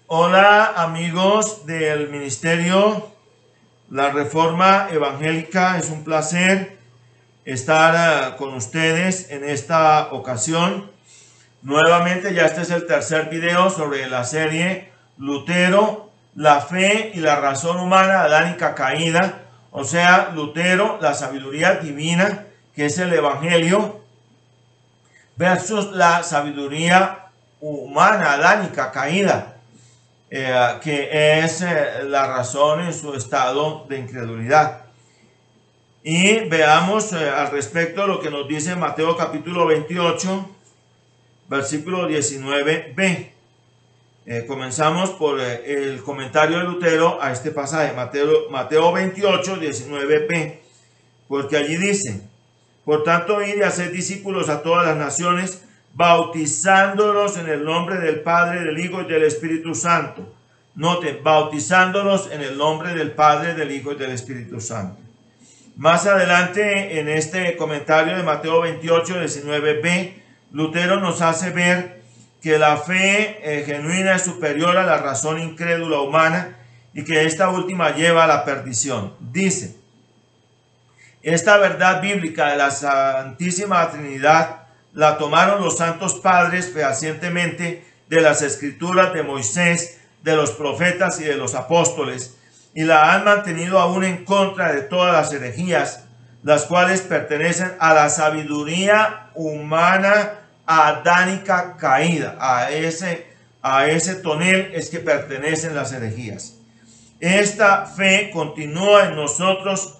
Hola amigos del Ministerio La Reforma Evangélica, es un placer estar con ustedes en esta ocasión. Nuevamente ya este es el tercer video sobre la serie Lutero, la fe y la razón humana adánica caída, o sea, Lutero, la sabiduría divina, que es el Evangelio, versus la sabiduría humana adánica caída, que es la razón en su estado de incredulidad. Y veamos al respecto lo que nos dice Mateo capítulo 28, versículo 19b. Comenzamos por el comentario de Lutero a este pasaje, Mateo 28, 19b, porque allí dice: por tanto, id y haced discípulos a todas las naciones, bautizándolos en el nombre del Padre, del Hijo y del Espíritu Santo. Noten, bautizándolos en el nombre del Padre, del Hijo y del Espíritu Santo. Más adelante, en este comentario de Mateo 28, 19b, Lutero nos hace ver que la fe genuina es superior a la razón incrédula humana y que esta última lleva a la perdición. Dice: esta verdad bíblica de la Santísima Trinidad la tomaron los santos padres fehacientemente de las escrituras de Moisés, de los profetas y de los apóstoles, y la han mantenido aún en contra de todas las herejías, las cuales pertenecen a la sabiduría humana adánica caída. A ese tonel es que pertenecen las herejías. Esta fe continúa en nosotros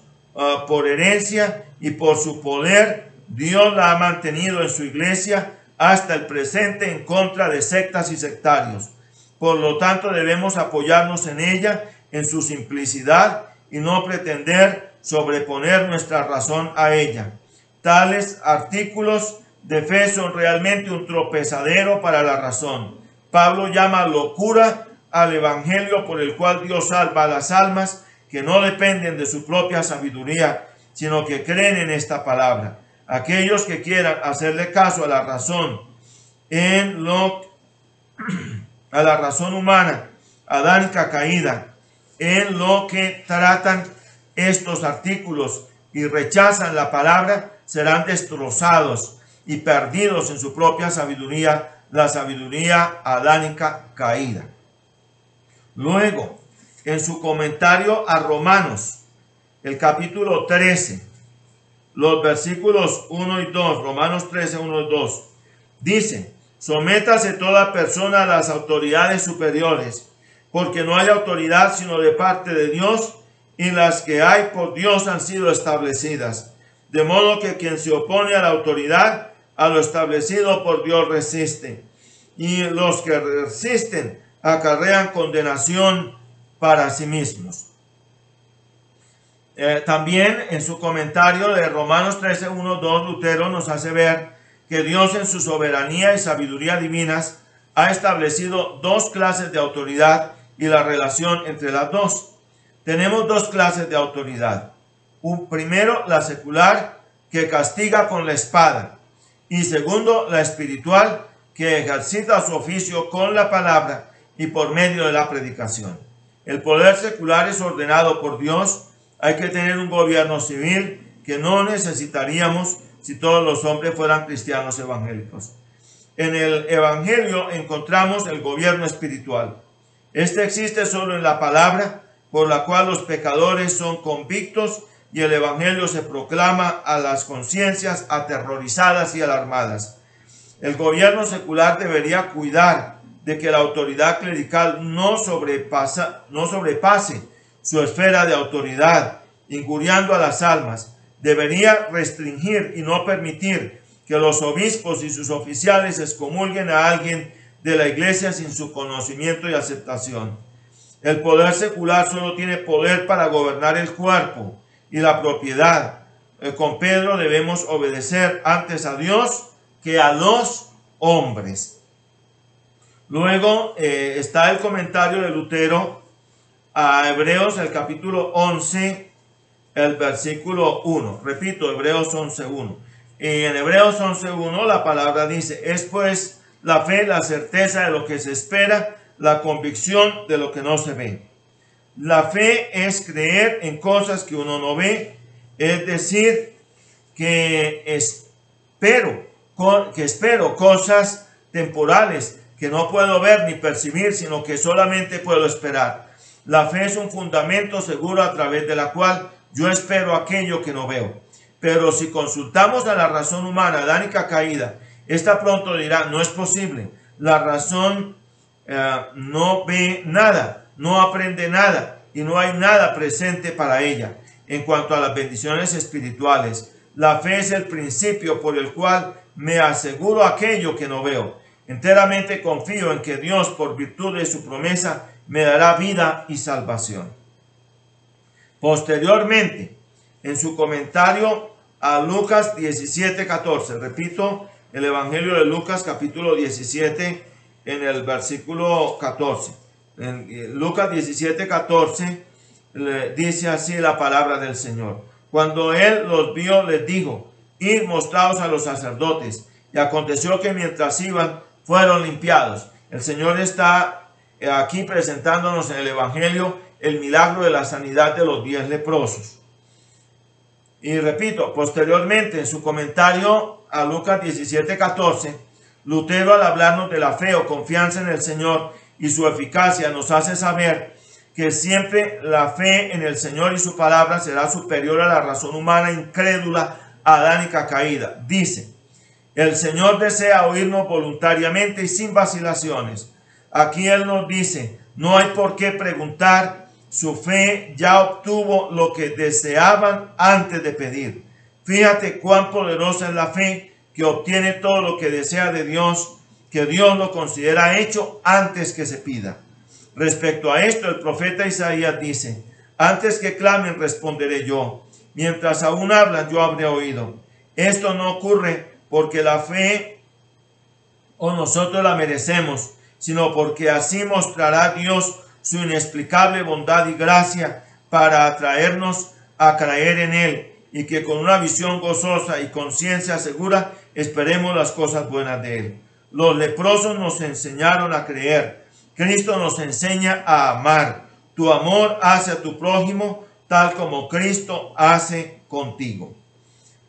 por herencia, y por su poder Dios la ha mantenido en su iglesia hasta el presente en contra de sectas y sectarios. Por lo tanto, debemos apoyarnos en ella, en su simplicidad, y no pretender sobreponer nuestra razón a ella. Tales artículos de fe son realmente un tropezadero para la razón. Pablo llama locura al evangelio por el cual Dios salva a las almas que no dependen de su propia sabiduría, sino que creen en esta palabra. Aquellos que quieran hacerle caso a la razón a la razón humana adánica caída, en lo que tratan estos artículos y rechazan la palabra, serán destrozados y perdidos en su propia sabiduría, la sabiduría adánica caída. Luego, en su comentario a Romanos, el capítulo 13, los versículos 1 y 2, Romanos 13, 1 y 2, dice: sométase toda persona a las autoridades superiores, porque no hay autoridad sino de parte de Dios, y las que hay por Dios han sido establecidas. De modo que quien se opone a la autoridad, a lo establecido por Dios resiste, y los que resisten acarrean condenación para sí mismos. También en su comentario de Romanos 13, 1, 2, Lutero nos hace ver que Dios en su soberanía y sabiduría divinas ha establecido dos clases de autoridad y la relación entre las dos. Tenemos dos clases de autoridad. Primero, la secular, que castiga con la espada, y segundo, la espiritual, que ejercita su oficio con la palabra y por medio de la predicación. El poder secular es ordenado por Dios. Hay que tener un gobierno civil que no necesitaríamos si todos los hombres fueran cristianos evangélicos. En el Evangelio encontramos el gobierno espiritual. Este existe solo en la palabra, por la cual los pecadores son convictos y el Evangelio se proclama a las conciencias aterrorizadas y alarmadas. El gobierno secular debería cuidar de que la autoridad clerical no sobrepase su esfera de autoridad, injuriando a las almas. Debería restringir y no permitir que los obispos y sus oficiales excomulguen a alguien de la iglesia sin su conocimiento y aceptación. El poder secular solo tiene poder para gobernar el cuerpo y la propiedad. Con Pedro debemos obedecer antes a Dios que a los hombres. Luego está el comentario de Lutero a Hebreos, el capítulo 11, el versículo 1. Repito, Hebreos 11, 1. Y en Hebreos 11, 1 la palabra dice: es pues la fe la certeza de lo que se espera, la convicción de lo que no se ve. La fe es creer en cosas que uno no ve, es decir, que espero cosas temporales que no puedo ver ni percibir, sino que solamente puedo esperar. La fe es un fundamento seguro a través de la cual yo espero aquello que no veo. Pero si consultamos a la razón humana adánica caída, esta pronto dirá, no es posible. La razón no ve nada, no aprende nada y no hay nada presente para ella. En cuanto a las bendiciones espirituales, la fe es el principio por el cual me aseguro aquello que no veo. Enteramente confío en que Dios, por virtud de su promesa, me dará vida y salvación. Posteriormente, en su comentario a Lucas 17:14, repito, el Evangelio de Lucas capítulo 17 en el versículo 14. En Lucas 17:14 dice así la palabra del Señor. Cuando él los vio, les dijo, id mostraos a los sacerdotes. Y aconteció que mientras iban, fueron limpiados. El Señor está aquí presentándonos en el Evangelio el milagro de la sanidad de los 10 leprosos. Y repito, posteriormente en su comentario a Lucas 17:14, Lutero, al hablarnos de la fe o confianza en el Señor y su eficacia, nos hace saber que siempre la fe en el Señor y su palabra será superior a la razón humana incrédula, adánica caída. Dice, el Señor desea oírnos voluntariamente y sin vacilaciones. Aquí Él nos dice, no hay por qué preguntar, su fe ya obtuvo lo que deseaban antes de pedir. Fíjate cuán poderosa es la fe que obtiene todo lo que desea de Dios, que Dios lo considera hecho antes que se pida. Respecto a esto, el profeta Isaías dice, antes que clamen responderé yo, mientras aún hablan yo habré oído. Esto no ocurre porque la fe o nosotros la merecemos, sino porque así mostrará Dios su inexplicable bondad y gracia para atraernos a creer en Él, y que con una visión gozosa y conciencia segura esperemos las cosas buenas de Él. Los leprosos nos enseñaron a creer. Cristo nos enseña a amar. Tu amor hacia tu prójimo tal como Cristo hace contigo.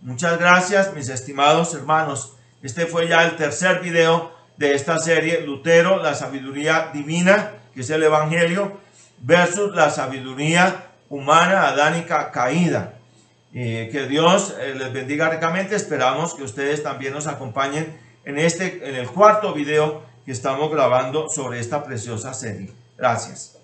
Muchas gracias, mis estimados hermanos. Este fue ya el tercer video de esta serie, Lutero, la sabiduría divina, que es el Evangelio, versus la sabiduría humana adánica caída. Que Dios les bendiga ricamente. Esperamos que ustedes también nos acompañen en el cuarto video que estamos grabando sobre esta preciosa serie. Gracias.